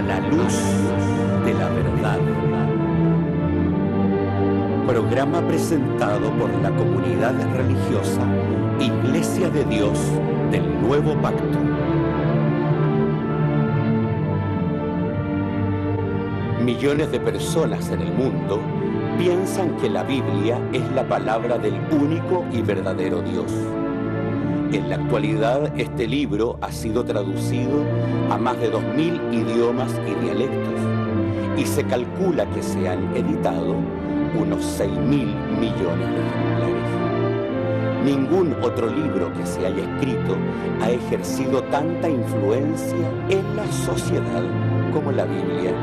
la luz de la verdad. Programa presentado por la comunidad religiosa Iglesia de Dios del Nuevo Pacto. Millones de personas en el mundo piensan que la Biblia es la palabra del único y verdadero Dios. En la actualidad, este libro ha sido traducido a más de 2000 idiomas y dialectos, y se calcula que se han editado unos 6.000 millones de ejemplares. Ningún otro libro que se haya escrito ha ejercido tanta influencia en la sociedad como la Biblia.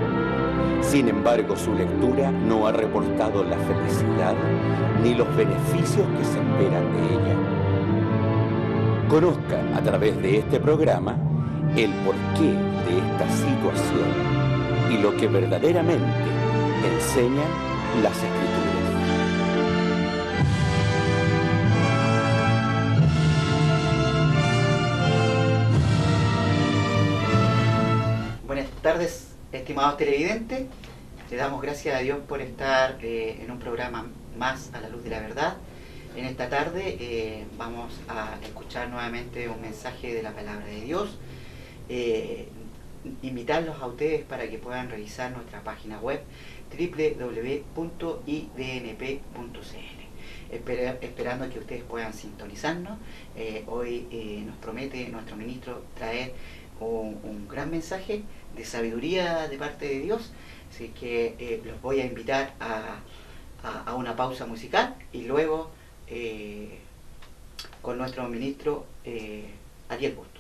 Sin embargo, su lectura no ha reportado la felicidad ni los beneficios que se esperan de ella. Conozca a través de este programa el porqué de esta situación y lo que verdaderamente enseñan las Escrituras. Buenas tardes, estimados televidentes. Le damos gracias a Dios por estar en un programa más a la luz de la verdad. En esta tarde vamos a escuchar nuevamente un mensaje de la palabra de Dios. Invitarlos a ustedes para que puedan revisar nuestra página web www.idnp.cl. Esperando que ustedes puedan sintonizarnos. Hoy nos promete nuestro ministro traer un gran mensaje de sabiduría de parte de Dios. Así que los voy a invitar a una pausa musical y luego con nuestro ministro Ariel Bustos.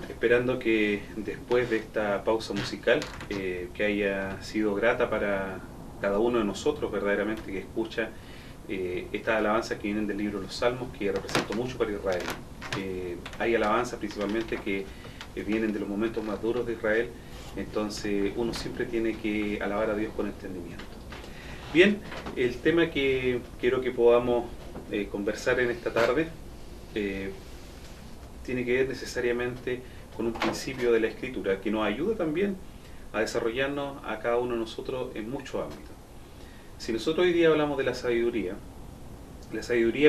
Esperando que después de esta pausa musical que haya sido grata para cada uno de nosotros verdaderamente que escucha estas alabanzas que vienen del libro de los Salmos, que representó mucho para Israel. Hay alabanzas principalmente que vienen de los momentos más duros de Israel, entonces uno siempre tiene que alabar a Dios con entendimiento. Bien, el tema que quiero que podamos conversar en esta tarde tiene que ver necesariamente con un principio de la Escritura que nos ayuda también a desarrollarnos a cada uno de nosotros en muchos ámbitos. Si nosotros hoy día hablamos de la sabiduría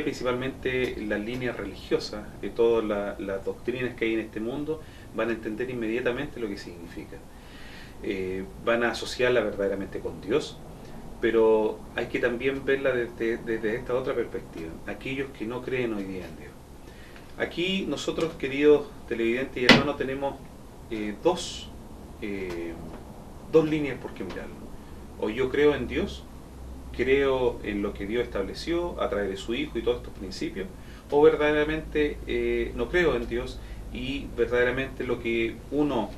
principalmente las líneas religiosas de todas las doctrinas que hay en este mundo van a entender inmediatamente lo que significa. Van a asociarla verdaderamente con Dios, pero hay que también verla desde esta otra perspectiva. Aquellos que no creen hoy día en Dios, Aquí nosotros, queridos televidentes y hermanos, tenemos dos líneas por qué mirarlo. O yo creo en Dios, creo en lo que Dios estableció a través de su Hijo y todos estos principios, o verdaderamente no creo en Dios y verdaderamente lo que uno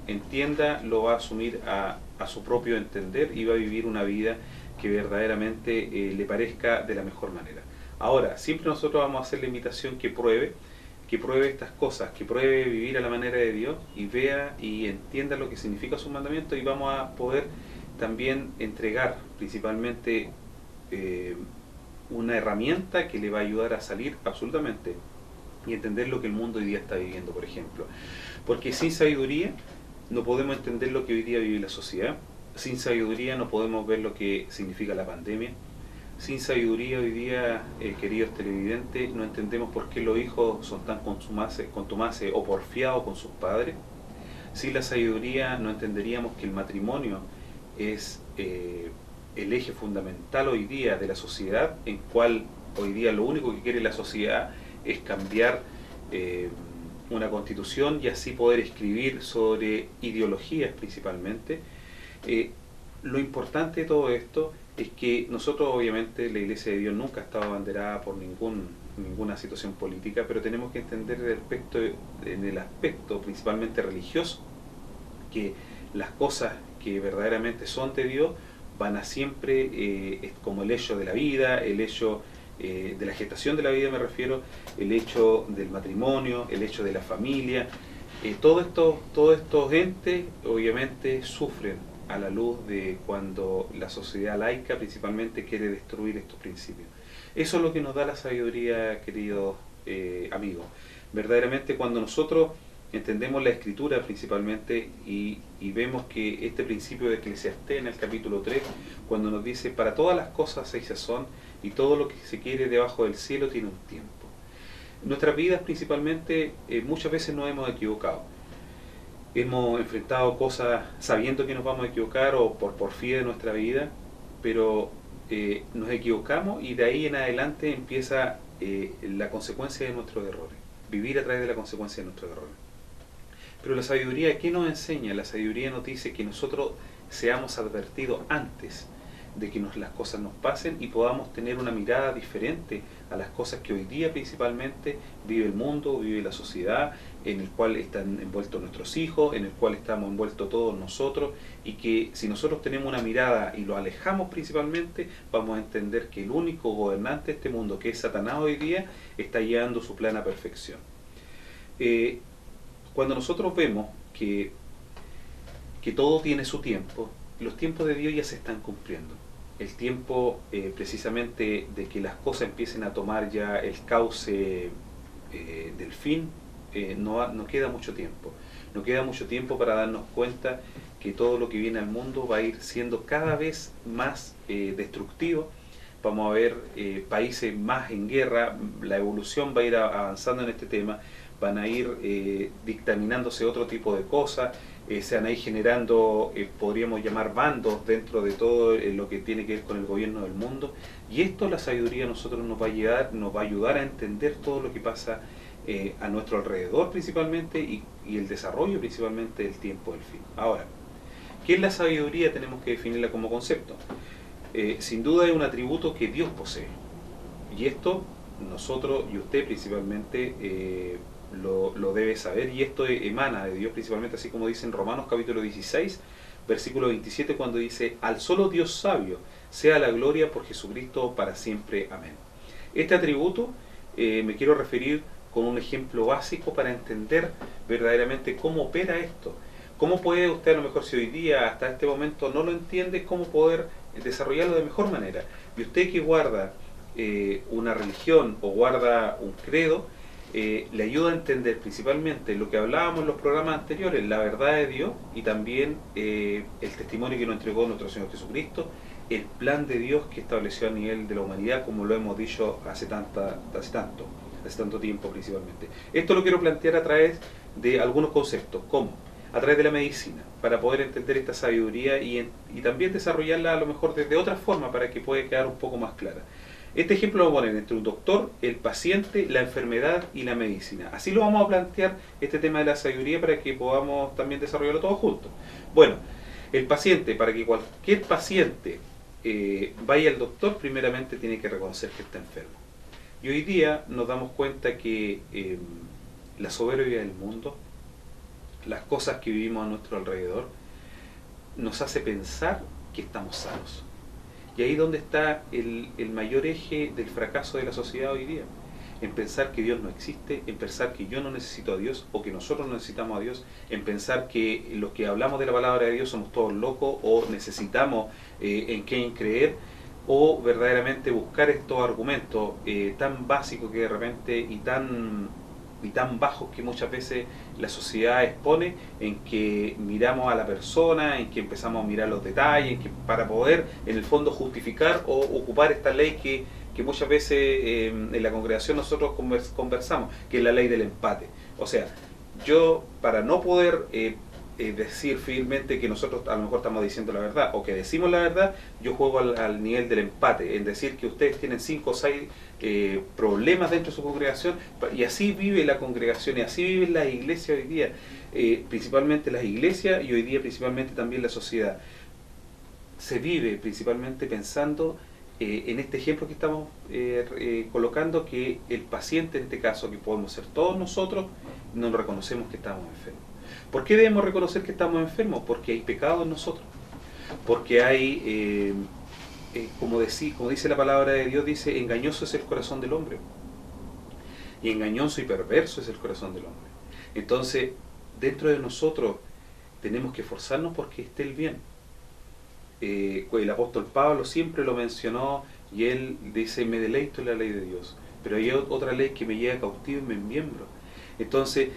entienda lo va a asumir a su propio entender y va a vivir una vida que verdaderamente le parezca de la mejor manera. Ahora, siempre nosotros vamos a hacer la invitación que pruebe estas cosas, que pruebe vivir a la manera de Dios y vea y entienda lo que significa su mandamiento, y vamos a poder también entregar principalmente una herramienta que le va a ayudar a salir absolutamente y entender lo que el mundo hoy día está viviendo, por ejemplo. Porque sin sabiduría no podemos entender lo que hoy día vive la sociedad, sin sabiduría no podemos ver lo que significa la pandemia, sin sabiduría hoy día, queridos televidentes, no entendemos por qué los hijos son tan contumaces o porfiados con sus padres. Sin la sabiduría no entenderíamos que el matrimonio es el eje fundamental hoy día de la sociedad, en cual hoy día lo único que quiere la sociedad es cambiar una constitución y así poder escribir sobre ideologías principalmente. Lo importante de todo esto es que nosotros, obviamente, la Iglesia de Dios nunca ha estado abanderada por ninguna situación política, pero tenemos que entender en el aspecto principalmente religioso, que las cosas que verdaderamente son de Dios van a siempre, como el hecho de la vida, el hecho de la gestación de la vida me refiero, el hecho del matrimonio, el hecho de la familia, todos estos entes obviamente sufren a la luz de cuando la sociedad laica principalmente quiere destruir estos principios. Eso es lo que nos da la sabiduría, queridos amigos. Verdaderamente cuando nosotros entendemos la Escritura principalmente y vemos que este principio de Eclesiastés en el capítulo 3, cuando nos dice: para todas las cosas hay sazón y todo lo que se quiere debajo del cielo tiene un tiempo. Nuestras vidas principalmente muchas veces nos hemos equivocado. Hemos enfrentado cosas sabiendo que nos vamos a equivocar o por porfía de nuestra vida, pero nos equivocamos y de ahí en adelante empieza la consecuencia de nuestros errores. Vivir a través de la consecuencia de nuestros errores. Pero la sabiduría, ¿qué nos enseña? La sabiduría nos dice que nosotros seamos advertidos antes de que las cosas nos pasen y podamos tener una mirada diferente a las cosas que hoy día principalmente vive el mundo, vive la sociedad, en el cual están envueltos nuestros hijos, en el cual estamos envueltos todos nosotros, y que si nosotros tenemos una mirada y lo alejamos principalmente, vamos a entender que el único gobernante de este mundo, que es Satanás hoy día, está llevando su plan a perfección. Cuando nosotros vemos que todo tiene su tiempo, los tiempos de Dios ya se están cumpliendo. El tiempo precisamente de que las cosas empiecen a tomar ya el cauce del fin, no queda mucho tiempo. No queda mucho tiempo para darnos cuenta que todo lo que viene al mundo va a ir siendo cada vez más destructivo. Vamos a ver países más en guerra, la evolución va a ir avanzando en este tema, van a ir dictaminándose otro tipo de cosas, se van a ir generando, podríamos llamar bandos dentro de todo lo que tiene que ver con el gobierno del mundo, y esto la sabiduría a nosotros nos va a ayudar a entender todo lo que pasa a nuestro alrededor principalmente y el desarrollo principalmente del tiempo del fin. Ahora, ¿qué es la sabiduría? Tenemos que definirla como concepto. Sin duda es un atributo que Dios posee, y esto nosotros y usted principalmente lo debe saber, y esto emana de Dios principalmente, así como dice en Romanos capítulo 16 versículo 27, cuando dice: al solo Dios sabio sea la gloria por Jesucristo para siempre, amén. Este atributo me quiero referir con un ejemplo básico para entender verdaderamente cómo opera esto. ¿Cómo puede usted, a lo mejor si hoy día hasta este momento no lo entiende, cómo poder desarrollarlo de mejor manera? Y usted que guarda una religión o guarda un credo, le ayuda a entender principalmente lo que hablábamos en los programas anteriores, la verdad de Dios, y también el testimonio que nos entregó nuestro Señor Jesucristo, el plan de Dios que estableció a nivel de la humanidad, como lo hemos dicho hace tanto tiempo principalmente. Esto lo quiero plantear a través de algunos conceptos, como a través de la medicina, para poder entender esta sabiduría y también desarrollarla a lo mejor de otra forma para que pueda quedar un poco más clara. Este ejemplo lo vamos a poner entre un doctor, el paciente, la enfermedad y la medicina. Así lo vamos a plantear este tema de la sabiduría para que podamos también desarrollarlo todos juntos. Bueno, el paciente, para que cualquier paciente vaya al doctor, primeramente tiene que reconocer que está enfermo. Y hoy día nos damos cuenta que la soberbia del mundo, las cosas que vivimos a nuestro alrededor, nos hace pensar que estamos sanos. Y ahí es donde está el mayor eje del fracaso de la sociedad hoy día, en pensar que Dios no existe, en pensar que yo no necesito a Dios o que nosotros no necesitamos a Dios, en pensar que los que hablamos de la palabra de Dios somos todos locos o necesitamos en quién creer, o verdaderamente buscar estos argumentos tan básicos que de repente y tan bajos que muchas veces la sociedad expone, en que miramos a la persona, en que empezamos a mirar los detalles, en que para poder en el fondo justificar o ocupar esta ley que muchas veces en la congregación nosotros conversamos, que es la ley del empate. O sea, yo para no poder decir firmemente que nosotros a lo mejor estamos diciendo la verdad o que decimos la verdad, yo juego al nivel del empate, en decir que ustedes tienen 5 o 6 problemas dentro de su congregación, y así vive la congregación y así vive la iglesia hoy día, principalmente las iglesias y hoy día principalmente también la sociedad. Se vive principalmente pensando en este ejemplo que estamos colocando, que el paciente en este caso, que podemos ser todos nosotros, no reconocemos que estamos enfermos. ¿Por qué debemos reconocer que estamos enfermos? Porque hay pecado en nosotros, porque hay, como dice la palabra de Dios, dice, engañoso es el corazón del hombre, y engañoso y perverso es el corazón del hombre. Entonces, dentro de nosotros tenemos que esforzarnos porque esté el bien. El apóstol Pablo siempre lo mencionó, y él dice, me deleito en la ley de Dios, pero hay otra ley que me lleva cautivo y me miembro. Entonces,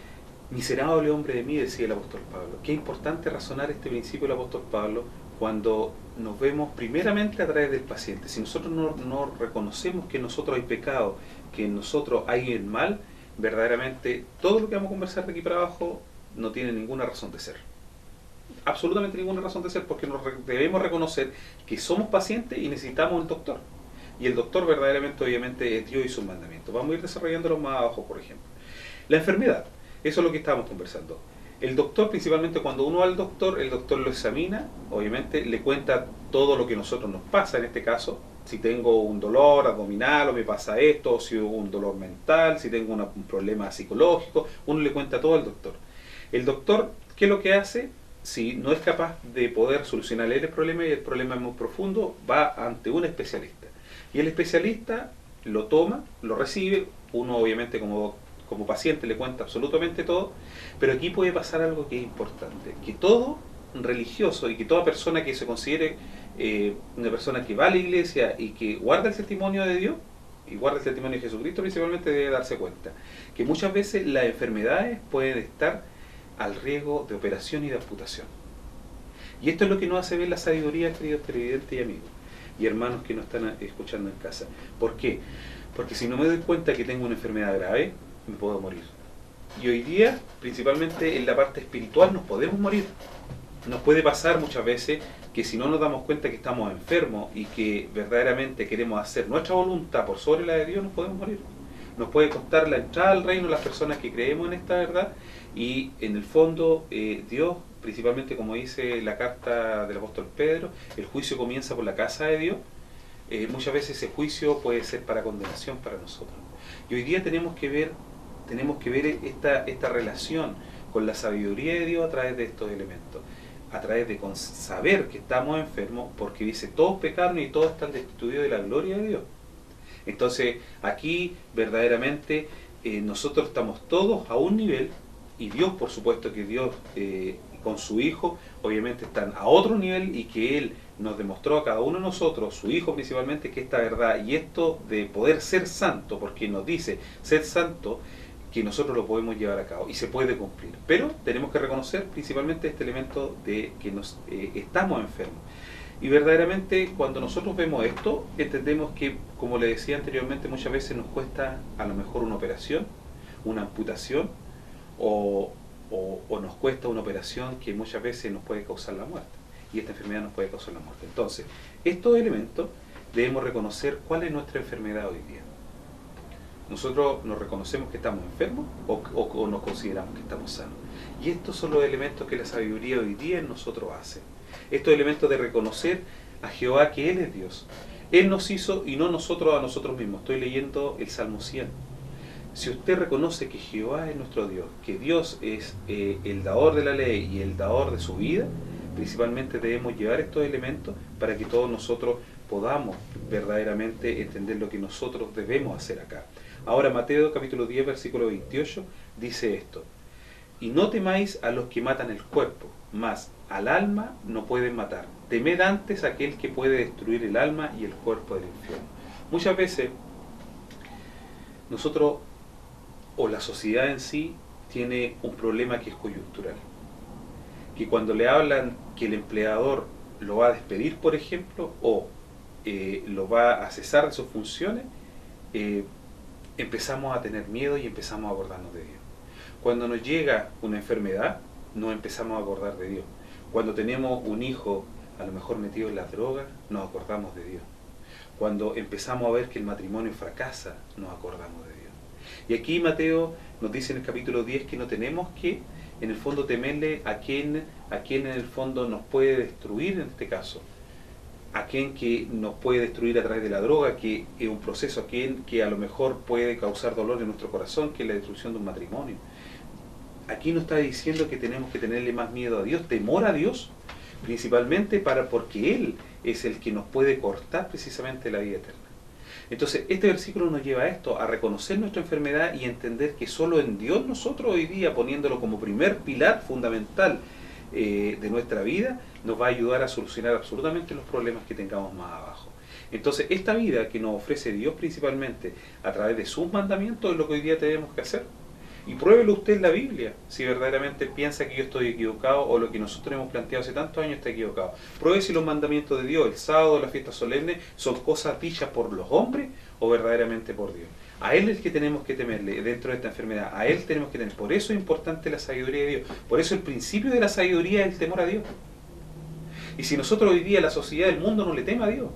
miserable hombre de mí, decía el apóstol Pablo. Qué importante razonar este principio del apóstol Pablo cuando nos vemos primeramente a través del paciente. Si nosotros no reconocemos que en nosotros hay pecado, que en nosotros hay el mal, verdaderamente todo lo que vamos a conversar de aquí para abajo no tiene ninguna razón de ser. Absolutamente ninguna razón de ser, porque debemos reconocer que somos pacientes y necesitamos un doctor. Y el doctor verdaderamente, obviamente, es Dios y sus mandamientos. Vamos a ir desarrollándolo más abajo, por ejemplo. La enfermedad. Eso es lo que estábamos conversando. El doctor, principalmente cuando uno va al doctor, el doctor lo examina, obviamente le cuenta todo lo que a nosotros nos pasa, en este caso, si tengo un dolor abdominal o me pasa esto, o si hubo un dolor mental, si tengo un problema psicológico, uno le cuenta todo al doctor. El doctor, ¿qué es lo que hace? Si no es capaz de poder solucionar el problema y el problema es muy profundo, va ante un especialista. Y el especialista lo toma, lo recibe, uno obviamente como paciente le cuenta absolutamente todo, pero aquí puede pasar algo que es importante, que todo religioso y que toda persona que se considere una persona que va a la iglesia y que guarda el testimonio de Dios, y guarda el testimonio de Jesucristo principalmente, debe darse cuenta que muchas veces las enfermedades pueden estar al riesgo de operación y de amputación. Y esto es lo que nos hace ver la sabiduría, queridos televidentes y amigos, y hermanos que nos están escuchando en casa. ¿Por qué? Porque si no me doy cuenta que tengo una enfermedad grave, me puedo morir. Y hoy día, principalmente en la parte espiritual, nos podemos morir. Nos puede pasar muchas veces que si no nos damos cuenta que estamos enfermos y que verdaderamente queremos hacer nuestra voluntad por sobre la de Dios, nos podemos morir. Nos puede costar la entrada al reino las personas que creemos en esta verdad, y en el fondo Dios, principalmente como dice la carta del apóstol Pedro, el juicio comienza por la casa de Dios. Muchas veces ese juicio puede ser para condenación para nosotros. Y hoy día tenemos que ver esta relación con la sabiduría de Dios a través de estos elementos, a través de saber que estamos enfermos, porque dice, todos pecaron y todos están destituidos de la gloria de Dios. Entonces, aquí verdaderamente nosotros estamos todos a un nivel, y Dios, por supuesto que Dios con su Hijo, obviamente están a otro nivel, y que Él nos demostró a cada uno de nosotros, su Hijo principalmente, que esta verdad y esto de poder ser santo, porque nos dice ser santo, que nosotros lo podemos llevar a cabo y se puede cumplir. Pero tenemos que reconocer principalmente este elemento de que estamos enfermos. Y verdaderamente cuando nosotros vemos esto, entendemos que, como le decía anteriormente, muchas veces nos cuesta a lo mejor una operación, una amputación, o nos cuesta una operación que muchas veces nos puede causar la muerte. Y esta enfermedad nos puede causar la muerte. Entonces, estos elementos debemos reconocer cuál es nuestra enfermedad hoy día. ¿Nosotros nos reconocemos que estamos enfermos o nos consideramos que estamos sanos? Y estos son los elementos que la sabiduría hoy día en nosotros hace. Estos elementos de reconocer a Jehová que Él es Dios. Él nos hizo y no nosotros a nosotros mismos. Estoy leyendo el Salmo 100. Si usted reconoce que Jehová es nuestro Dios, que Dios es el dador de la ley y el dador de su vida, principalmente debemos llevar estos elementos para que todos nosotros podamos verdaderamente entender lo que nosotros debemos hacer acá. Ahora Mateo capítulo 10 versículo 28 dice esto: y no temáis a los que matan el cuerpo, mas al alma no pueden matar. Temed antes a aquel que puede destruir el alma y el cuerpo del infierno. Muchas veces nosotros, o la sociedad en sí, tiene un problema que es coyuntural. Que cuando le hablan que el empleador lo va a despedir, por ejemplo, o lo va a cesar de sus funciones, empezamos a tener miedo y empezamos a acordarnos de Dios. Cuando nos llega una enfermedad, nos empezamos a acordar de Dios. Cuando tenemos un hijo a lo mejor metido en las drogas, nos acordamos de Dios. Cuando empezamos a ver que el matrimonio fracasa, nos acordamos de Dios. Y aquí Mateo nos dice en el capítulo 10 que no tenemos que, en el fondo, temerle a quien en el fondo nos puede destruir en este caso. A quien que nos puede destruir a través de la droga, que es un proceso, a quien que a lo mejor puede causar dolor en nuestro corazón, que es la destrucción de un matrimonio. Aquí nos está diciendo que tenemos que tenerle más miedo a Dios, temor a Dios, principalmente porque Él es el que nos puede cortar precisamente la vida eterna. Entonces, este versículo nos lleva a esto, a reconocer nuestra enfermedad y entender que solo en Dios nosotros hoy día, poniéndolo como primer pilar fundamental de nuestra vida, nos va a ayudar a solucionar absolutamente los problemas que tengamos más abajo. Entonces, esta vida que nos ofrece Dios principalmente a través de sus mandamientos es lo que hoy día tenemos que hacer. Y pruébelo usted en la Biblia, si verdaderamente piensa que yo estoy equivocado o lo que nosotros hemos planteado hace tantos años está equivocado. Pruebe si los mandamientos de Dios, el sábado, las fiestas solemnes, son cosas dichas por los hombres o verdaderamente por Dios. A Él es el que tenemos que temerle dentro de esta enfermedad, a Él tenemos que temer. Por eso es importante la sabiduría de Dios. Por eso el principio de la sabiduría es el temor a Dios. Y si nosotros hoy día, la sociedad del mundo no le teme a Dios,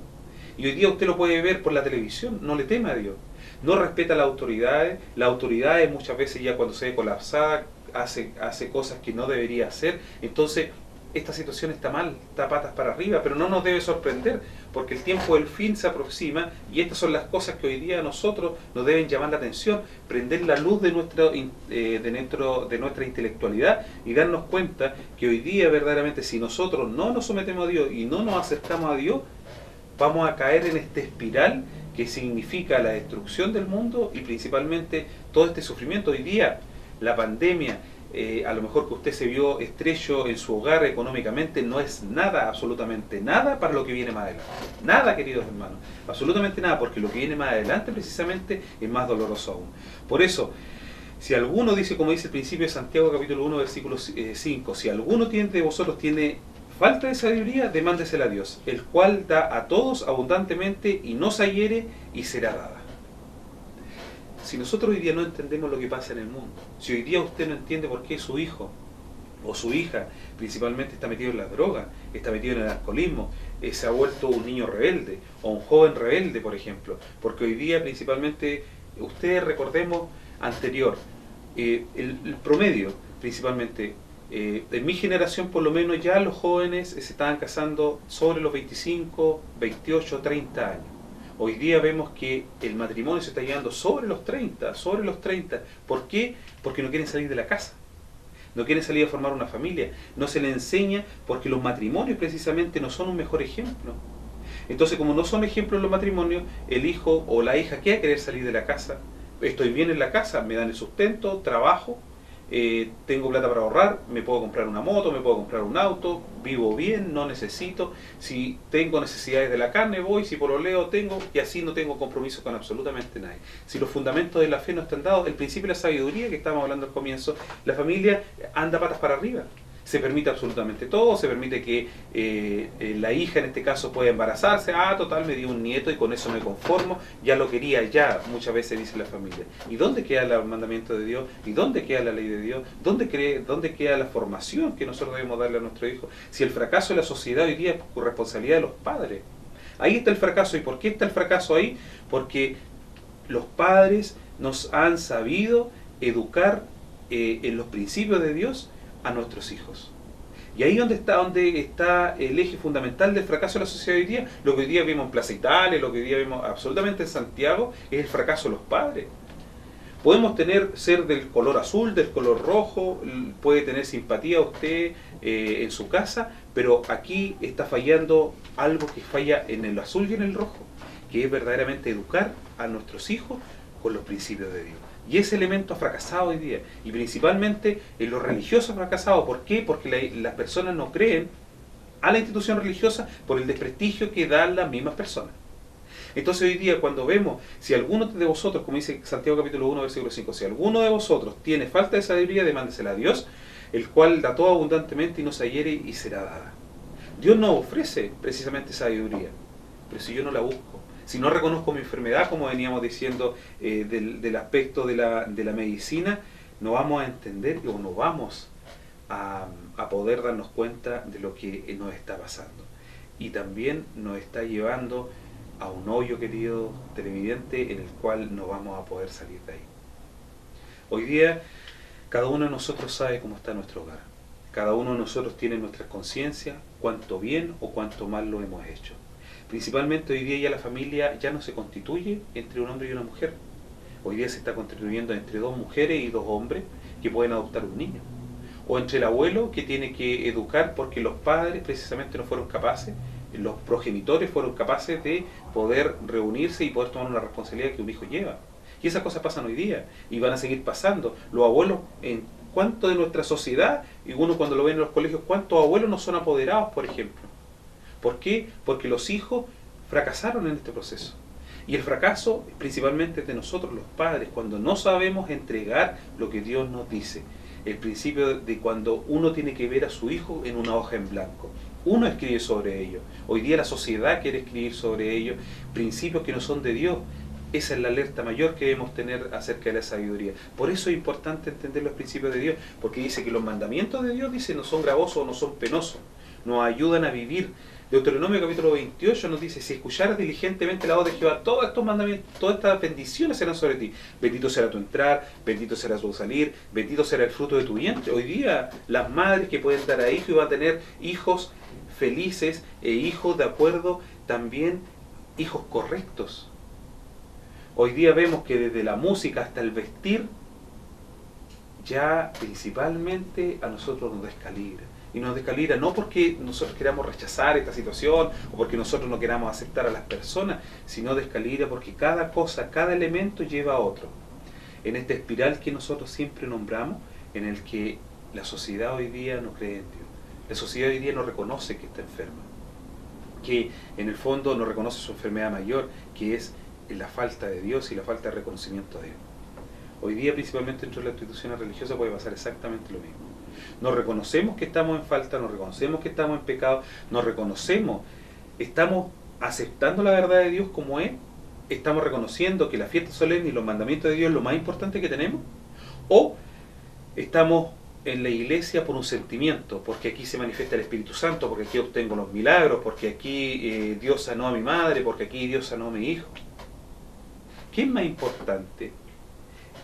y hoy día usted lo puede ver por la televisión, no le teme a Dios, no respeta las autoridades muchas veces ya cuando se ve colapsada, hace cosas que no debería hacer. Entonces, esta situación está mal, está patas para arriba, pero no nos debe sorprender, porque el tiempo del fin se aproxima y estas son las cosas que hoy día a nosotros nos deben llamar la atención, prender la luz de nuestra intelectualidad y darnos cuenta que hoy día verdaderamente si nosotros no nos sometemos a Dios y no nos acercamos a Dios, vamos a caer en esta espiral que significa la destrucción del mundo y principalmente todo este sufrimiento. Hoy día, la pandemia, a lo mejor que usted se vio estrecho en su hogar económicamente, no es nada, absolutamente nada para lo que viene más adelante. Nada, queridos hermanos, absolutamente nada, porque lo que viene más adelante precisamente es más doloroso aún. Por eso, si alguno dice, como dice el principio de Santiago capítulo 1, versículo 5, si alguno de vosotros tiene falta de sabiduría, demándesela a Dios, el cual da a todos abundantemente y no se hiere y será dada. Si nosotros hoy día no entendemos lo que pasa en el mundo, si hoy día usted no entiende por qué su hijo o su hija principalmente está metido en la droga, está metido en el alcoholismo, se ha vuelto un niño rebelde o un joven rebelde, por ejemplo, porque hoy día principalmente, ustedes recordemos anterior, el promedio principalmente, en mi generación por lo menos ya los jóvenes se estaban casando sobre los 25, 28, 30 años. Hoy día vemos que el matrimonio se está llevando sobre los 30. ¿Por qué? Porque no quieren salir de la casa. No quieren salir a formar una familia. No se les enseña porque los matrimonios precisamente no son un mejor ejemplo. Entonces, como no son ejemplos los matrimonios, el hijo o la hija que va a querer salir de la casa, estoy bien en la casa, me dan el sustento, trabajo, tengo plata para ahorrar, me puedo comprar una moto, me puedo comprar un auto, vivo bien, no necesito, si tengo necesidades de la carne voy, si pololeo tengo, y así no tengo compromiso con absolutamente nadie. Si los fundamentos de la fe no están dados, el principio de la sabiduría que estábamos hablando al comienzo, la familia anda patas para arriba. Se permite absolutamente todo, se permite que la hija en este caso pueda embarazarse, total me dio un nieto y con eso me conformo, ya lo quería, ya muchas veces dice la familia. ¿Y dónde queda el mandamiento de Dios? ¿Y dónde queda la ley de Dios? ¿Dónde queda la formación que nosotros debemos darle a nuestro hijo? Si el fracaso de la sociedad hoy día es por responsabilidad de los padres, Ahí está el fracaso. ¿Y por qué está el fracaso ahí? Porque los padres nos han sabido educar en los principios de Dios a nuestros hijos. Y ahí donde está el eje fundamental del fracaso de la sociedad hoy día. Lo que hoy día vimos en Plaza Italia, lo que hoy día vemos absolutamente en Santiago, es el fracaso de los padres. Podemos ser del color azul, del color rojo, puede tener simpatía usted en su casa, pero aquí está fallando algo que falla en el azul y en el rojo, que es verdaderamente educar a nuestros hijos con los principios de Dios. Y ese elemento ha fracasado hoy día, y principalmente en los religiosos ha fracasado. ¿Por qué? Porque las personas no creen a la institución religiosa por el desprestigio que dan las mismas personas. Entonces hoy día cuando vemos, si alguno de vosotros, como dice Santiago capítulo 1, versículo 5, si alguno de vosotros tiene falta de sabiduría, demándesela a Dios, el cual da todo abundantemente y no se hiere y será dada. Dios no ofrece precisamente sabiduría, pero si yo no la busco, si no reconozco mi enfermedad, como veníamos diciendo del aspecto de la medicina, no vamos a entender o no vamos a poder darnos cuenta de lo que nos está pasando. Y también nos está llevando a un hoyo, querido televidente, en el cual no vamos a poder salir de ahí. Hoy día, cada uno de nosotros sabe cómo está nuestro hogar. Cada uno de nosotros tiene nuestra conciencia, cuánto bien o cuánto mal lo hemos hecho. Principalmente hoy día ya la familia ya no se constituye entre un hombre y una mujer. Hoy día se está constituyendo entre dos mujeres y dos hombres que pueden adoptar un niño. O entre el abuelo que tiene que educar porque los padres precisamente no fueron capaces, los progenitores fueron capaces de poder reunirse y poder tomar una responsabilidad que un hijo lleva. Y esas cosas pasan hoy día y van a seguir pasando. Los abuelos, en cuanto de nuestra sociedad, y uno cuando lo ve en los colegios, ¿cuántos abuelos no son apoderados, por ejemplo? ¿Por qué? Porque los hijos fracasaron en este proceso. Y el fracaso principalmente de nosotros los padres, cuando no sabemos entregar lo que Dios nos dice. El principio de cuando uno tiene que ver a su hijo en una hoja en blanco. Uno escribe sobre ello. Hoy día la sociedad quiere escribir sobre ello principios que no son de Dios. Esa es la alerta mayor que debemos tener acerca de la sabiduría. Por eso es importante entender los principios de Dios, porque dice que los mandamientos de Dios, dice, no son gravosos o no son penosos. Nos ayudan a vivir. Deuteronomio capítulo 28 nos dice, si escucharas diligentemente la voz de Jehová, todos estos mandamientos, todas estas bendiciones serán sobre ti. Bendito será tu entrar, bendito será tu salir, bendito será el fruto de tu vientre. Hoy día las madres que pueden dar a hijos y van a tener hijos felices e hijos de acuerdo también, hijos correctos. Hoy día vemos que desde la música hasta el vestir, ya principalmente a nosotros nos descalibra. Y nos descalibra no porque nosotros queramos rechazar esta situación o porque nosotros no queramos aceptar a las personas, sino descalibra porque cada cosa, cada elemento lleva a otro. En esta espiral que nosotros siempre nombramos, en el que la sociedad hoy día no cree en Dios. La sociedad hoy día no reconoce que está enferma, que en el fondo no reconoce su enfermedad mayor, que es la falta de Dios y la falta de reconocimiento de Él. Hoy día, principalmente dentro de las instituciones religiosas, puede pasar exactamente lo mismo. Nos reconocemos que estamos en falta, nos reconocemos que estamos en pecado, nos reconocemos, estamos aceptando la verdad de Dios como es, estamos reconociendo que la fiesta solemne y los mandamientos de Dios es lo más importante que tenemos, o estamos en la iglesia por un sentimiento, porque aquí se manifiesta el Espíritu Santo, porque aquí obtengo los milagros, porque aquí Dios sanó a mi madre, porque aquí Dios sanó a mi hijo. ¿Qué es más importante?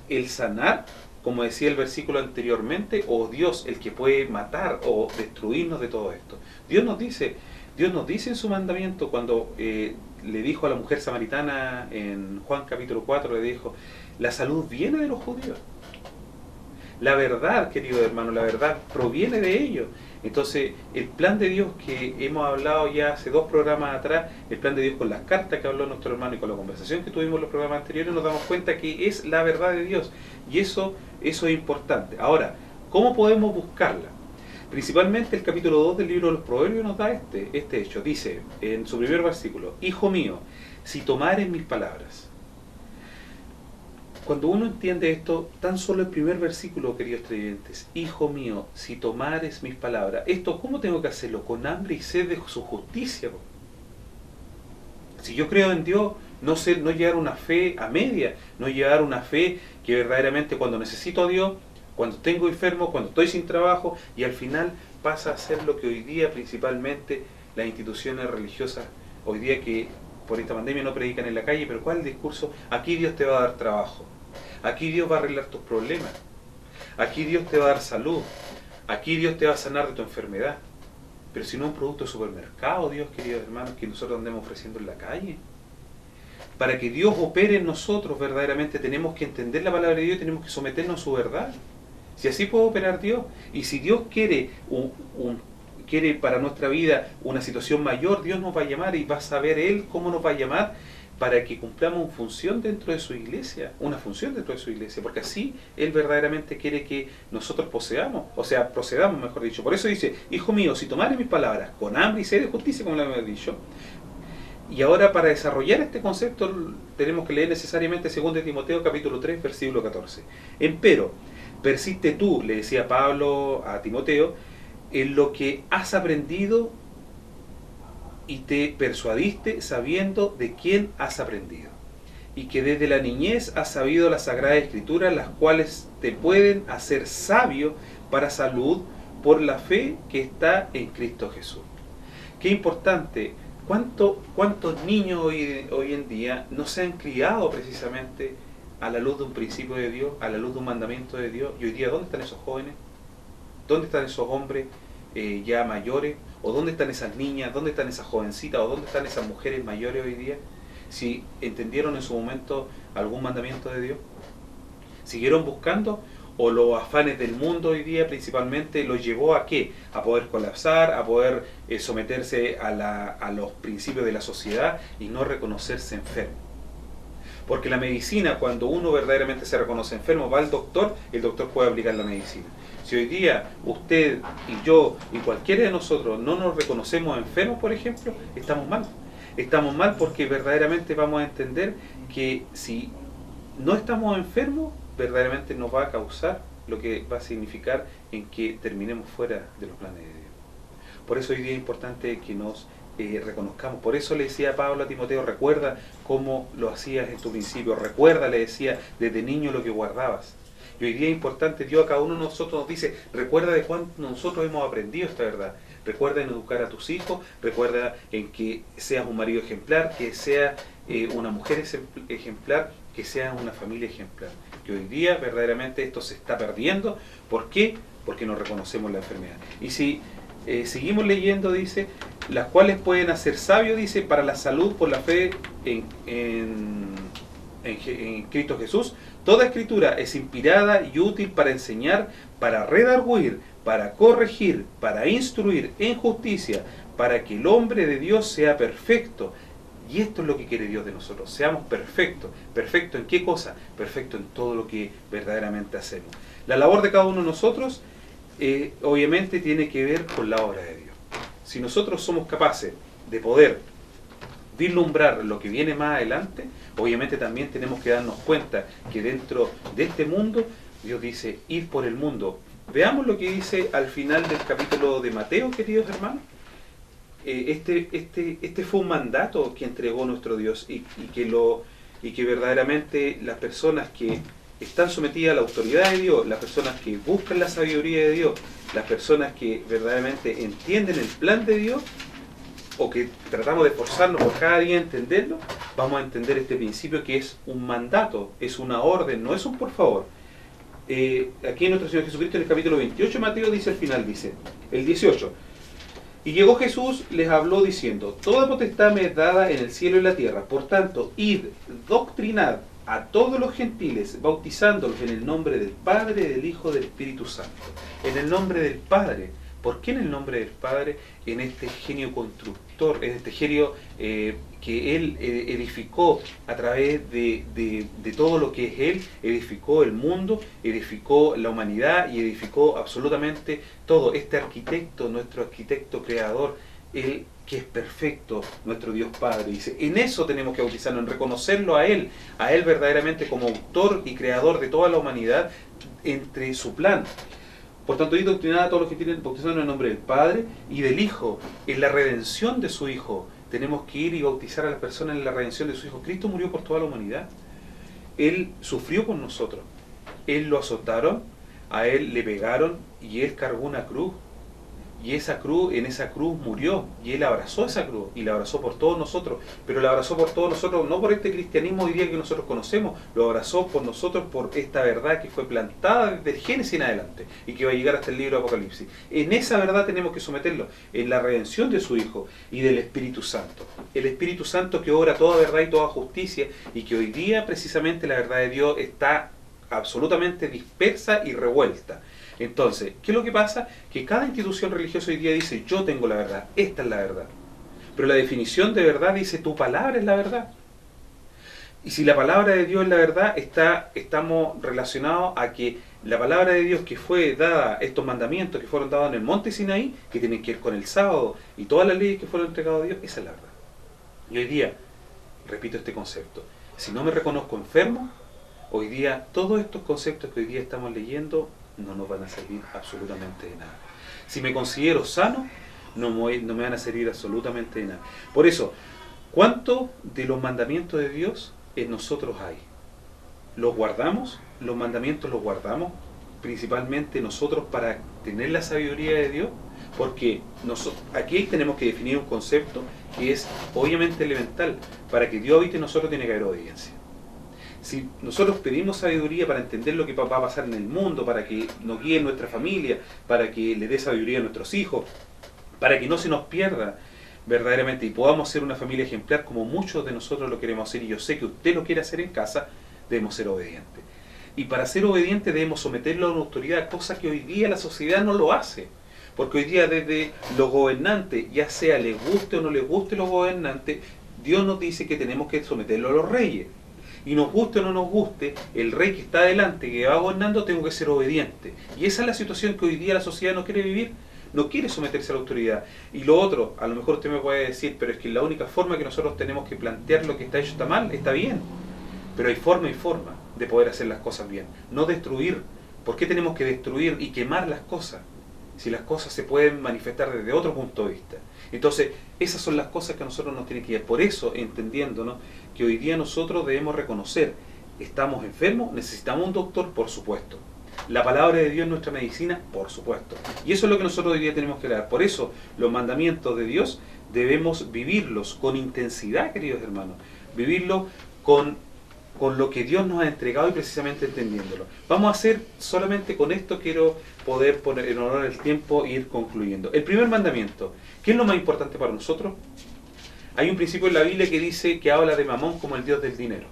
¿El sanar, como decía el versículo anteriormente, o Dios el que puede matar o destruirnos de todo esto? Dios nos dice en su mandamiento, cuando le dijo a la mujer samaritana en Juan capítulo 4, le dijo, la salud viene de los judíos. La verdad, querido hermano, la verdad proviene de ellos. Entonces, el plan de Dios que hemos hablado ya hace 2 programas atrás, el plan de Dios con las cartas que habló nuestro hermano y con la conversación que tuvimos en los programas anteriores, nos damos cuenta que es la verdad de Dios. Y eso es importante. Ahora, ¿cómo podemos buscarla? Principalmente el capítulo 2 del libro de los Proverbios nos da este hecho. Dice en su primer versículo, Hijo mío, si tomares mis palabras. Cuando uno entiende esto, tan solo el primer versículo, queridos televidentes, Hijo mío, si tomares mis palabras. Esto, ¿cómo tengo que hacerlo? Con hambre y sed de su justicia. Si yo creo en Dios, no llevar una fe a media, no llevar una fe que verdaderamente cuando necesito a Dios, cuando tengo enfermo, cuando estoy sin trabajo, y al final pasa a ser lo que hoy día principalmente las instituciones religiosas hoy día que por esta pandemia no predican en la calle, pero ¿cuál es el discurso? Aquí Dios te va a dar trabajo, aquí Dios va a arreglar tus problemas, aquí Dios te va a dar salud, aquí Dios te va a sanar de tu enfermedad. Pero si no es un producto de supermercado, Dios, queridos hermanos, que nosotros andemos ofreciendo en la calle. Para que Dios opere en nosotros verdaderamente tenemos que entender la palabra de Dios y tenemos que someternos a su verdad. Si así puede operar Dios, y si Dios quiere quiere para nuestra vida una situación mayor, Dios nos va a llamar y va a saber Él cómo nos va a llamar para que cumplamos una función dentro de su iglesia, porque así Él verdaderamente quiere que nosotros procedamos, mejor dicho. Por eso dice, hijo mío, si tomares mis palabras con hambre y sed de justicia, como le hemos dicho. Y ahora, para desarrollar este concepto tenemos que leer necesariamente 2 Timoteo capítulo 3, versículo 14. Empero, persiste tú, le decía Pablo a Timoteo, en lo que has aprendido y te persuadiste sabiendo de quién has aprendido, y que desde la niñez has sabido las Sagradas Escrituras, las cuales te pueden hacer sabio para salud por la fe que está en Cristo Jesús. Qué importante. ¿Cuántos niños hoy en día no se han criado precisamente a la luz de un principio de Dios, a la luz de un mandamiento de Dios? Y hoy día, ¿dónde están esos jóvenes? ¿Dónde están esos hombres ya mayores? ¿O dónde están esas niñas? ¿Dónde están esas jovencitas? ¿O dónde están esas mujeres mayores hoy día? Si entendieron en su momento algún mandamiento de Dios, ¿siguieron buscando? ¿O los afanes del mundo hoy día principalmente los llevó a qué? A poder colapsar, a poder someterse a los principios de la sociedad y no reconocerse enfermo. Porque la medicina, cuando uno verdaderamente se reconoce enfermo, va al doctor, el doctor puede aplicar la medicina. Si hoy día usted y yo y cualquiera de nosotros no nos reconocemos enfermos, por ejemplo, estamos mal. Estamos mal porque verdaderamente vamos a entender que si no estamos enfermos, verdaderamente nos va a causar lo que va a significar en que terminemos fuera de los planes de Dios. Por eso hoy día es importante que nos reconozcamos. Por eso le decía Pablo a Timoteo, recuerda cómo lo hacías en tu principio, recuerda, le decía, desde niño lo que guardabas. Y hoy día es importante, Dios a cada uno de nosotros nos dice, recuerda de cuánto nosotros hemos aprendido esta verdad. Recuerda en educar a tus hijos, recuerda en que seas un marido ejemplar, que seas una mujer ejemplar, que seas una familia ejemplar. Que hoy día verdaderamente esto se está perdiendo. ¿Por qué? Porque no reconocemos la enfermedad. Y si seguimos leyendo, dice, las cuales pueden hacer sabio, dice, para la salud por la fe en Cristo Jesús. Toda escritura es inspirada y útil para enseñar, para redarguir, para corregir, para instruir en justicia, para que el hombre de Dios sea perfecto. Y esto es lo que quiere Dios de nosotros, seamos perfectos. ¿Perfecto en qué cosa? Perfecto en todo lo que verdaderamente hacemos. La labor de cada uno de nosotros, obviamente, tiene que ver con la obra de Dios. Si nosotros somos capaces de poder vislumbrar lo que viene más adelante, obviamente también tenemos que darnos cuenta que dentro de este mundo, Dios dice, id por el mundo. Veamos lo que dice al final del capítulo de Mateo, queridos hermanos. Este fue un mandato que entregó nuestro Dios y que verdaderamente las personas que están sometidas a la autoridad de Dios, las personas que buscan la sabiduría de Dios, las personas que verdaderamente entienden el plan de Dios, o que tratamos de esforzarnos por cada día entenderlo, vamos a entender este principio que es un mandato, es una orden, no es un por favor. Aquí en nuestro Señor Jesucristo, en el capítulo 28, Mateo dice al final, dice, el 18, y llegó Jesús, les habló diciendo, toda potestad me es dada en el cielo y en la tierra, por tanto, id, doctrinad a todos los gentiles, bautizándolos en el nombre del Padre, del Hijo, del Espíritu Santo. En el nombre del Padre. ¿Por qué en el nombre del Padre? En este genio constructor, en este genio que Él edificó a través de todo lo que es Él, edificó el mundo, edificó la humanidad y edificó absolutamente todo. Este arquitecto, nuestro arquitecto creador, Él que es perfecto, nuestro Dios Padre, dice, en eso tenemos que bautizarnos, en reconocerlo a Él verdaderamente como autor y creador de toda la humanidad entre su plan. Por tanto, y doctrinad a todos los que tienen bautizado en el nombre del Padre y del Hijo, en la redención de su Hijo. Tenemos que ir y bautizar a las personas en la redención de su Hijo. Cristo murió por toda la humanidad. Él sufrió por nosotros. Él lo azotaron, a Él le pegaron y Él cargó una cruz. Y en esa cruz murió, y Él abrazó esa cruz, y la abrazó por todos nosotros, pero la abrazó por todos nosotros, no por este cristianismo hoy día que nosotros conocemos, lo abrazó por nosotros, por esta verdad que fue plantada desde el Génesis en adelante, y que va a llegar hasta el libro de Apocalipsis. En esa verdad tenemos que someterlo, en la redención de su Hijo y del Espíritu Santo. El Espíritu Santo que obra toda verdad y toda justicia, y que hoy día precisamente la verdad de Dios está absolutamente dispersa y revuelta. Entonces, ¿qué es lo que pasa? Que cada institución religiosa hoy día dice, yo tengo la verdad, esta es la verdad. Pero la definición de verdad dice, tu palabra es la verdad. Y si la palabra de Dios es la verdad, estamos relacionados a que la palabra de Dios que fue dada, estos mandamientos que fueron dados en el monte Sinaí, que tienen que ver con el sábado y todas las leyes que fueron entregadas a Dios, esa es la verdad. Y hoy día, repito este concepto, si no me reconozco enfermo, hoy día todos estos conceptos que hoy día estamos leyendo no nos van a servir absolutamente de nada. Si me considero sano, no me van a servir absolutamente de nada. Por eso, ¿cuánto de los mandamientos de Dios en nosotros hay? ¿Los guardamos? ¿Los mandamientos los guardamos? Principalmente nosotros para tener la sabiduría de Dios, porque aquí tenemos que definir un concepto que es obviamente elemental. Para que Dios habite en nosotros tiene que haber obediencia. Si nosotros pedimos sabiduría para entender lo que va a pasar en el mundo, para que nos guíe en nuestra familia, para que le dé sabiduría a nuestros hijos, para que no se nos pierda verdaderamente y podamos ser una familia ejemplar como muchos de nosotros lo queremos hacer, y yo sé que usted lo quiere hacer en casa, debemos ser obedientes. Y para ser obedientes debemos someterlo a una autoridad, cosa que hoy día la sociedad no lo hace. Porque hoy día desde los gobernantes, ya sea les guste o no les guste los gobernantes, Dios nos dice que tenemos que someterlo a los reyes. Y nos guste o no nos guste, el rey que está adelante, que va gobernando, tengo que ser obediente. Y esa es la situación que hoy día la sociedad no quiere vivir, no quiere someterse a la autoridad. Y lo otro, a lo mejor usted me puede decir, pero es que la única forma que nosotros tenemos que plantear lo que está hecho está mal, está bien. Pero hay forma y forma de poder hacer las cosas bien. No destruir. ¿Por qué tenemos que destruir y quemar las cosas? Si las cosas se pueden manifestar desde otro punto de vista. Entonces, esas son las cosas que a nosotros nos tienen que ir. Por eso, entendiéndonos, que hoy día nosotros debemos reconocer, estamos enfermos, necesitamos un doctor, por supuesto. La palabra de Dios es nuestra medicina, por supuesto. Y eso es lo que nosotros hoy día tenemos que dar. Por eso, los mandamientos de Dios debemos vivirlos con intensidad, queridos hermanos. Vivirlos con lo que Dios nos ha entregado y precisamente entendiéndolo. Vamos a hacer solamente con esto, quiero poder poner en honor al tiempo e ir concluyendo. El primer mandamiento, ¿qué es lo más importante para nosotros? Hay un principio en la Biblia que dice, que habla de Mamón como el Dios del dinero.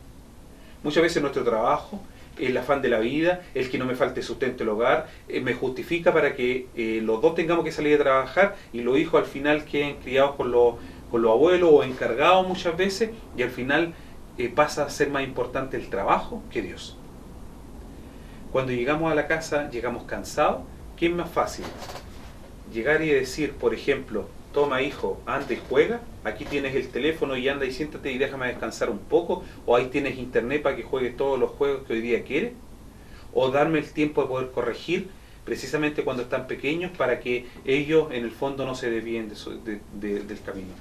Muchas veces nuestro trabajo, el afán de la vida, el que no me falte sustento el hogar, me justifica para que los dos tengamos que salir a trabajar y los hijos al final queden criados con los abuelos o encargados muchas veces, y al final pasa a ser más importante el trabajo que Dios. Cuando llegamos a la casa, llegamos cansados. ¿Qué es más fácil? Llegar y decir, por ejemplo, toma hijo, anda y juega, aquí tienes el teléfono y anda y siéntate y déjame descansar un poco, o ahí tienes internet para que juegues todos los juegos que hoy día quieres, o darme el tiempo de poder corregir precisamente cuando están pequeños para que ellos en el fondo no se desvíen del camino.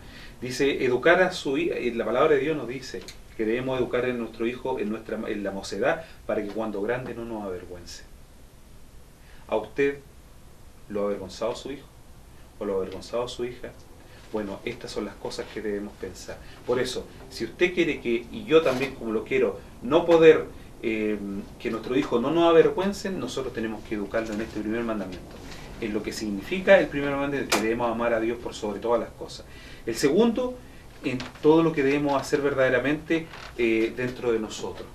Dice, educar a su hijo, la palabra de Dios nos dice que debemos educar a nuestro hijo en la mocedad para que cuando grande no nos avergüence. ¿A usted lo ha avergonzado su hijo? ¿O lo ha avergonzado su hija? Bueno, estas son las cosas que debemos pensar. Por eso, si usted quiere que, y yo también como lo quiero, no poder que nuestro hijo no nos avergüence, nosotros tenemos que educarlo en este primer mandamiento. En lo que significa el primer mandamiento, que debemos amar a Dios por sobre todas las cosas. El segundo, en todo lo que debemos hacer verdaderamente dentro de nosotros.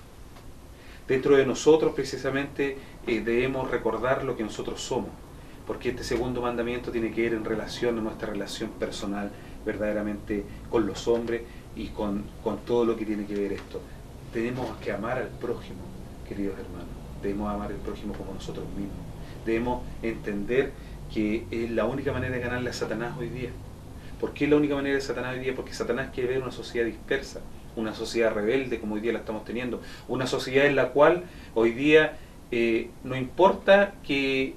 Dentro de nosotros precisamente debemos recordar lo que nosotros somos, porque este segundo mandamiento tiene que ver en relación a nuestra relación personal verdaderamente con los hombres y con todo lo que tiene que ver esto. Tenemos que amar al prójimo, queridos hermanos. Debemos amar al prójimo como nosotros mismos. Debemos entender que es la única manera de ganarle a Satanás hoy día. ¿Por qué es la única manera de Satanás hoy día? Porque Satanás quiere ver una sociedad dispersa, una sociedad rebelde como hoy día la estamos teniendo, una sociedad en la cual hoy día no importa que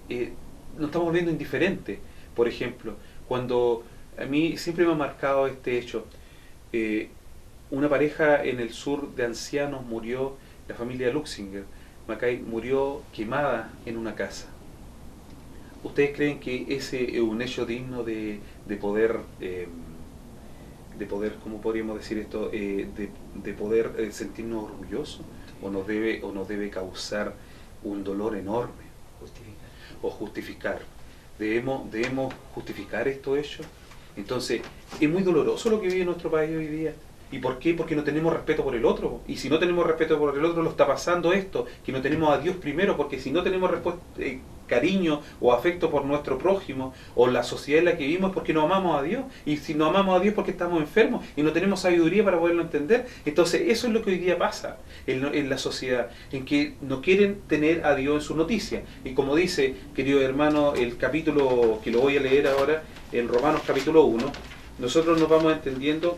nos estamos volviendo indiferentes. Por ejemplo, cuando a mí siempre me ha marcado este hecho, una pareja en el sur de ancianos murió, la familia Luxinger, Mackay, murió quemada en una casa. ¿Ustedes creen que ese es un hecho digno de poder, ¿cómo podríamos decir esto? De poder sentirnos orgullosos? ¿O nos debe causar un dolor enorme? Justificar. O justificar. ¿Debemos justificar estos hechos? Entonces, es muy doloroso lo que vive nuestro país hoy día. ¿Y por qué? Porque no tenemos respeto por el otro. Y si no tenemos respeto por el otro, lo está pasando esto, que no tenemos a Dios primero, porque si no tenemos cariño o afecto por nuestro prójimo o la sociedad en la que vivimos, es porque no amamos a Dios. Y si no amamos a Dios, porque estamos enfermos y no tenemos sabiduría para poderlo entender. Entonces, eso es lo que hoy día pasa en la sociedad, en que no quieren tener a Dios en su noticia. Y como dice, querido hermano, el capítulo que lo voy a leer ahora, en Romanos capítulo 1, nosotros nos vamos entendiendo.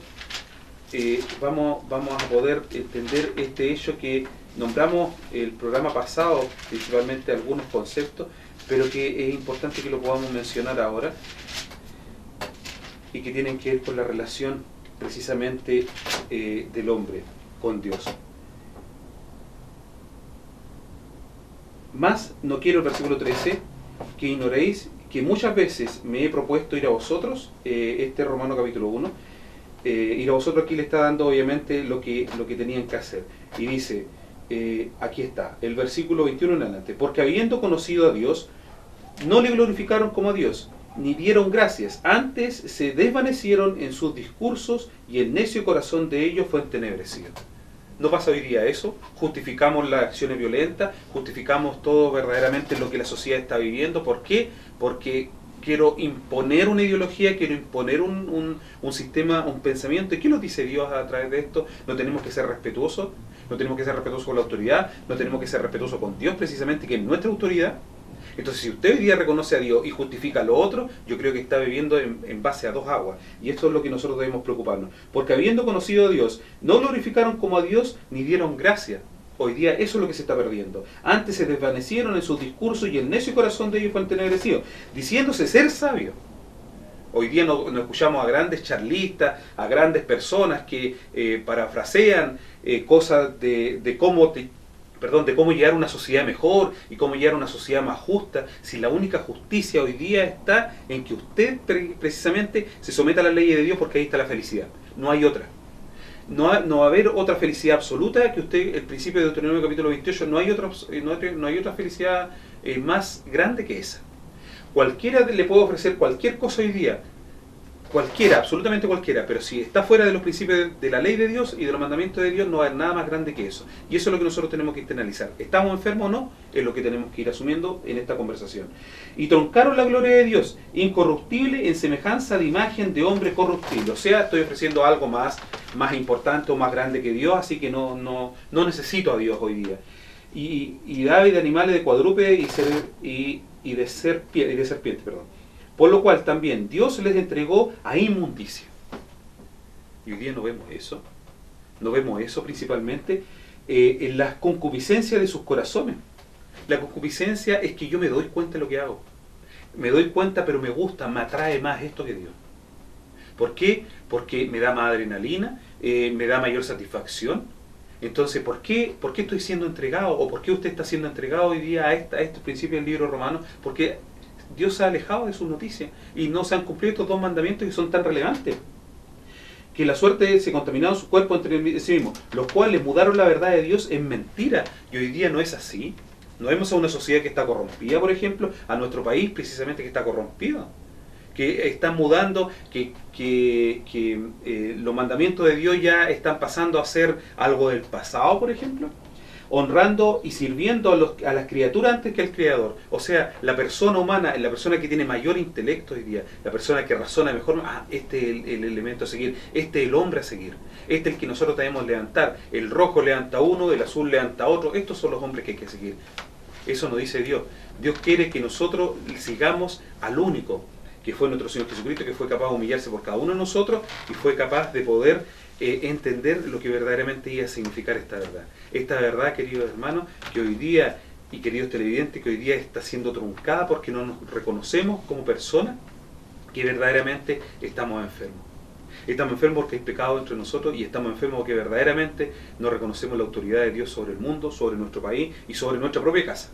Vamos a poder entender este hecho que nombramos el programa pasado, principalmente algunos conceptos, pero que es importante que lo podamos mencionar ahora y que tienen que ver con la relación precisamente del hombre con Dios. Más no quiero, el versículo 13, que ignoréis que muchas veces me he propuesto ir a vosotros, Romano capítulo 1, ir a vosotros aquí le está dando obviamente lo que tenían que hacer. Y dice, aquí está, el versículo 21 en adelante, porque habiendo conocido a Dios, no le glorificaron como a Dios, ni dieron gracias, antes se desvanecieron en sus discursos y el necio corazón de ellos fue entenebrecido. ¿No pasa hoy día eso? Justificamos las acciones violentas, justificamos todo verdaderamente lo que la sociedad está viviendo. ¿Por qué? Porque quiero imponer una ideología, quiero imponer un sistema, un pensamiento. ¿Y qué nos dice Dios a través de esto? No tenemos que ser respetuosos, no tenemos que ser respetuosos con la autoridad, no tenemos que ser respetuosos con Dios precisamente, que es nuestra autoridad. Entonces, si usted hoy día reconoce a Dios y justifica lo otro, yo creo que está viviendo en base a dos aguas. Y esto es lo que nosotros debemos preocuparnos. Porque habiendo conocido a Dios, no glorificaron como a Dios, ni dieron gracia. Hoy día eso es lo que se está perdiendo. Antes se desvanecieron en sus discursos y el necio corazón de ellos fue entenebrecido, diciéndose ser sabios. Hoy día no escuchamos a grandes charlistas, a grandes personas que parafrasean cosas de cómo llegar a una sociedad mejor y cómo llegar a una sociedad más justa, si la única justicia hoy día está en que usted precisamente se someta a las leyes de Dios, porque ahí está la felicidad. No hay otra. No va a haber otra felicidad absoluta que usted, el principio de Deuteronomio capítulo 28, no hay otra felicidad más grande que esa. Cualquiera le puede ofrecer cualquier cosa hoy día, cualquiera, absolutamente cualquiera, pero si está fuera de los principios de la ley de Dios y de los mandamientos de Dios, no va a haber nada más grande que eso. Y eso es lo que nosotros tenemos que internalizar. ¿Estamos enfermos o no? Es lo que tenemos que ir asumiendo en esta conversación. Y truncaron la gloria de Dios, incorruptible, en semejanza de imagen de hombre corruptible. O sea, estoy ofreciendo algo más importante o más grande que Dios, así que no necesito a Dios hoy día. Y David de animales de cuadrúpede y de serpiente, perdón. Por lo cual también Dios les entregó a inmundicia. Y hoy día no vemos eso. No vemos eso principalmente en la concupiscencia de sus corazones. La concupiscencia es que yo me doy cuenta de lo que hago. Me doy cuenta, pero me gusta, me atrae más esto que Dios. ¿Por qué? Porque me da más adrenalina, me da mayor satisfacción. Entonces, ¿por qué estoy siendo entregado? ¿O por qué usted está siendo entregado hoy día a estos principios del libro romano? Porque Dios se ha alejado de sus noticias y no se han cumplido estos dos mandamientos que son tan relevantes. Que la suerte se contaminaron su cuerpo entre sí mismos, los cuales mudaron la verdad de Dios en mentira. Y hoy día no es así. No vemos a una sociedad que está corrompida, por ejemplo, a nuestro país precisamente que está corrompido. Que están mudando, que los mandamientos de Dios ya están pasando a ser algo del pasado, por ejemplo. Honrando y sirviendo a las criaturas antes que al Creador. O sea, la persona humana, la persona que tiene mayor intelecto hoy día, la persona que razona mejor, este es el elemento a seguir, este es el hombre a seguir, este es el que nosotros debemos levantar. El rojo levanta uno, el azul levanta otro, estos son los hombres que hay que seguir. Eso nos dice Dios. Dios quiere que nosotros sigamos al único, que fue nuestro Señor Jesucristo, que fue capaz de humillarse por cada uno de nosotros y fue capaz de poder entender lo que verdaderamente iba a significar esta verdad. Esta verdad, queridos hermanos, que hoy día, y queridos televidentes, que hoy día está siendo truncada porque no nos reconocemos como personas que verdaderamente estamos enfermos. Estamos enfermos porque hay pecado entre nosotros y estamos enfermos porque verdaderamente no reconocemos la autoridad de Dios sobre el mundo, sobre nuestro país y sobre nuestra propia casa.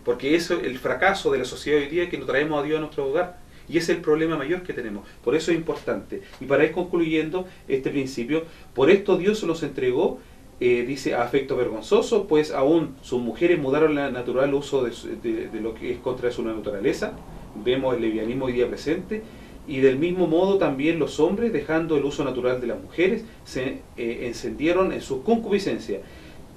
Porque eso es el fracaso de la sociedad hoy día, que no traemos a Dios a nuestro hogar. Y ese es el problema mayor que tenemos. Por eso es importante. Y para ir concluyendo este principio, por esto Dios los entregó, dice, a afecto vergonzoso, pues aún sus mujeres mudaron el natural uso de lo que es contra su naturaleza. Vemos el levianismo hoy día presente. Y del mismo modo también los hombres, dejando el uso natural de las mujeres, se encendieron en su concupiscencia,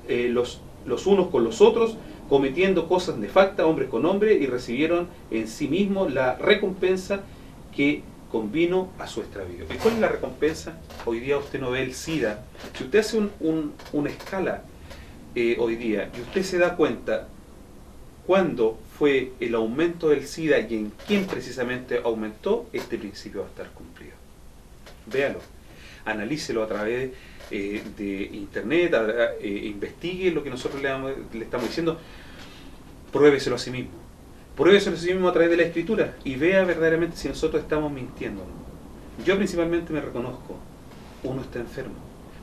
los unos con los otros, cometiendo cosas nefastas, hombres con hombres, y recibieron en sí mismos la recompensa que convino a su extravío. ¿Y cuál es la recompensa? Hoy día usted no ve el SIDA. Si usted hace una escala hoy día, y usted se da cuenta cuándo fue el aumento del SIDA y en quién precisamente aumentó, este principio va a estar cumplido. Véalo, analícelo a través de internet, investigue lo que nosotros le estamos diciendo, pruébeselo a sí mismo. Pruébeselo a sí mismo a través de la Escritura y vea verdaderamente si nosotros estamos mintiendo. Yo principalmente me reconozco, uno está enfermo,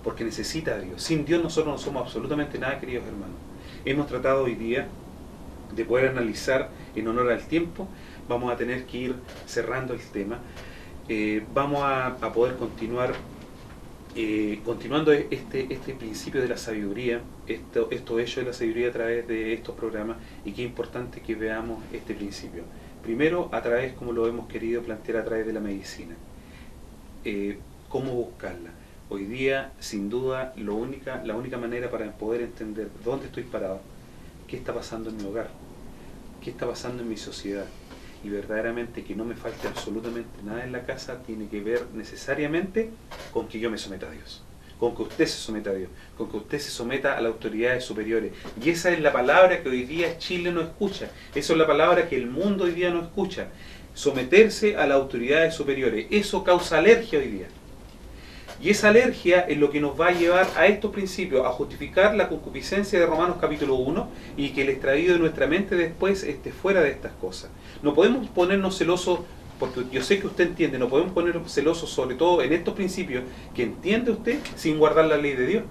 porque necesita a Dios. Sin Dios nosotros no somos absolutamente nada, queridos hermanos. Hemos tratado hoy día de poder analizar en honor al tiempo. Vamos a tener que ir cerrando el tema. Vamos a poder continuar continuando este principio de la sabiduría, esto hecho de la sabiduría a través de estos programas, y qué importante que veamos este principio. Primero, a través, como lo hemos querido plantear, a través de la medicina. ¿Cómo buscarla? Hoy día, sin duda, la única manera para poder entender dónde estoy parado, qué está pasando en mi hogar, qué está pasando en mi sociedad, y verdaderamente que no me falte absolutamente nada en la casa, tiene que ver necesariamente con que yo me someta a Dios, con que usted se someta a Dios, con que usted se someta a las autoridades superiores. Y esa es la palabra que hoy día Chile no escucha, esa es la palabra que el mundo hoy día no escucha, someterse a las autoridades superiores. Eso causa alergia hoy día. Y esa alergia es lo que nos va a llevar a estos principios, a justificar la concupiscencia de Romanos capítulo 1, y que el extravío de nuestra mente después esté fuera de estas cosas. No podemos ponernos celosos, porque yo sé que usted entiende, no podemos ponernos celosos sobre todo en estos principios que entiende usted sin guardar la ley de Dios.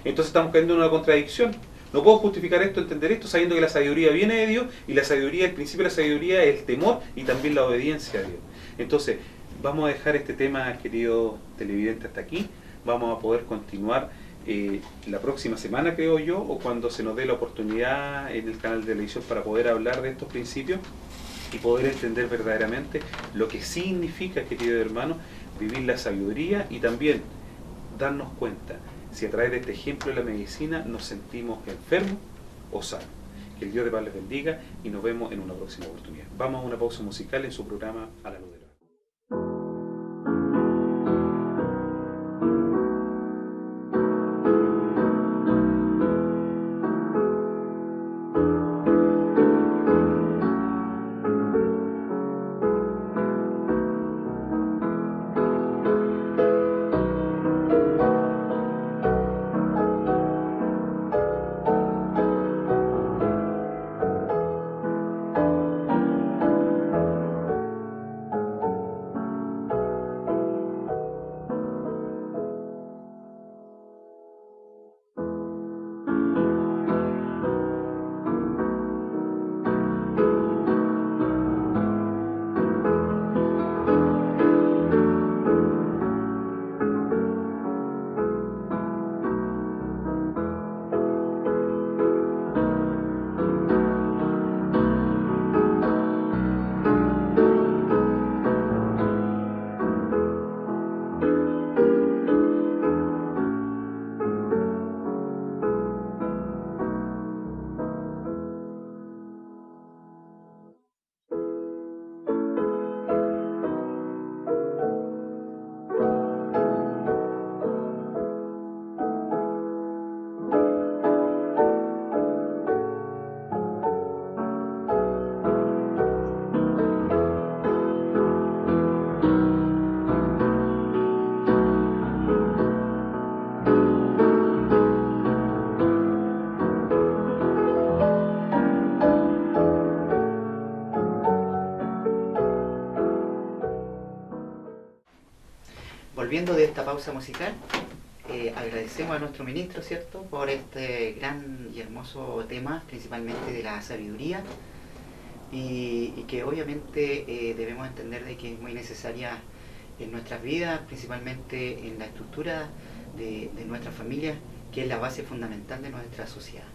Entonces estamos cayendo en una contradicción. No puedo justificar esto, entender esto, sabiendo que la sabiduría viene de Dios, y la sabiduría, el principio de la sabiduría es el temor y también la obediencia a Dios. Entonces, vamos a dejar este tema, querido televidente, hasta aquí. Vamos a poder continuar la próxima semana, creo yo, o cuando se nos dé la oportunidad en el canal de televisión para poder hablar de estos principios y poder entender verdaderamente lo que significa, querido hermano, vivir la sabiduría, y también darnos cuenta si a través de este ejemplo de la medicina nos sentimos enfermos o sanos. Que el Dios de paz les bendiga y nos vemos en una próxima oportunidad. Vamos a una pausa musical en su programa A la Luz de la Verdad. Volviendo de esta pausa musical, agradecemos a nuestro ministro, ¿cierto?, por este gran y hermoso tema, principalmente de la sabiduría, y que obviamente debemos entender de que es muy necesaria en nuestras vidas, principalmente en la estructura de nuestras familias, que es la base fundamental de nuestra sociedad.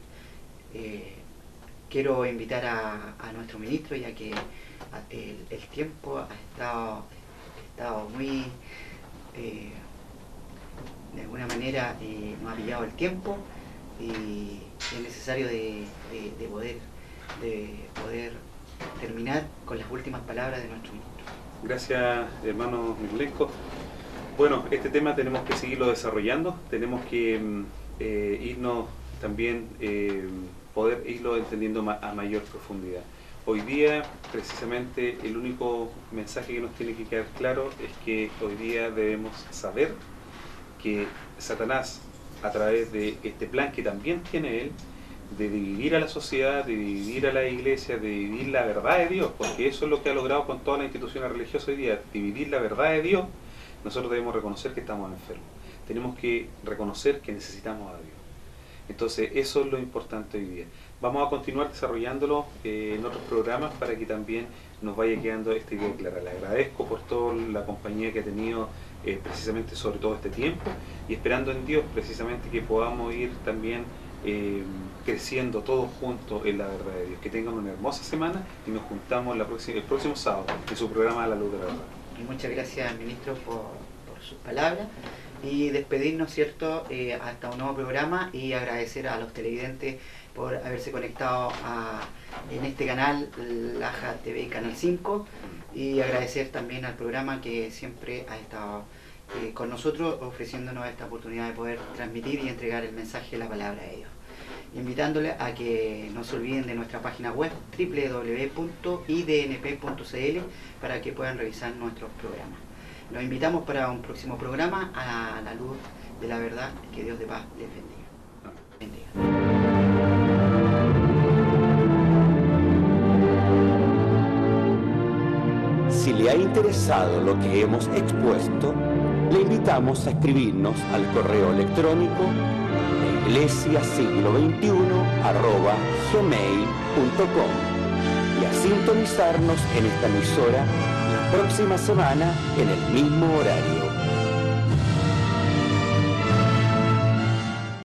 Quiero invitar a nuestro ministro, ya que el tiempo ha estado muy, de alguna manera, nos ha pillado el tiempo, y es necesario de poder terminar con las últimas palabras de nuestro ministro. Gracias, hermano Mirlenko. Bueno, este tema tenemos que seguirlo desarrollando, tenemos que irnos también, poder irlo entendiendo a mayor profundidad. Hoy día, precisamente, el único mensaje que nos tiene que quedar claro es que hoy día debemos saber que Satanás, a través de este plan que también tiene él, de dividir a la sociedad, de dividir a la iglesia, de dividir la verdad de Dios, porque eso es lo que ha logrado con todas las instituciones religiosas hoy día, dividir la verdad de Dios. Nosotros debemos reconocer que estamos enfermos, tenemos que reconocer que necesitamos a Dios. Entonces eso es lo importante hoy día. Vamos a continuar desarrollándolo en otros programas para que también nos vaya quedando esta idea clara. Le agradezco por toda la compañía que ha tenido precisamente sobre todo este tiempo, y esperando en Dios precisamente que podamos ir también creciendo todos juntos en la verdad de Dios. Que tengan una hermosa semana y nos juntamos el próximo sábado en su programa A la Luz de la Verdad. Y muchas gracias, ministro, por sus palabras, y despedirnos, ¿cierto?, hasta un nuevo programa, y agradecer a los televidentes por haberse conectado en este canal, Laja TV Canal 5, y agradecer también al programa que siempre ha estado con nosotros, ofreciéndonos esta oportunidad de poder transmitir y entregar el mensaje de la palabra de Dios. Invitándole a que no se olviden de nuestra página web www.idnp.cl para que puedan revisar nuestros programas. Los invitamos para un próximo programa, A la Luz de la Verdad. Que Dios de paz les bendiga. Si le ha interesado lo que hemos expuesto, le invitamos a escribirnos al correo electrónico iglesiasiglo21@gmail.com y a sintonizarnos en esta emisora la próxima semana en el mismo horario.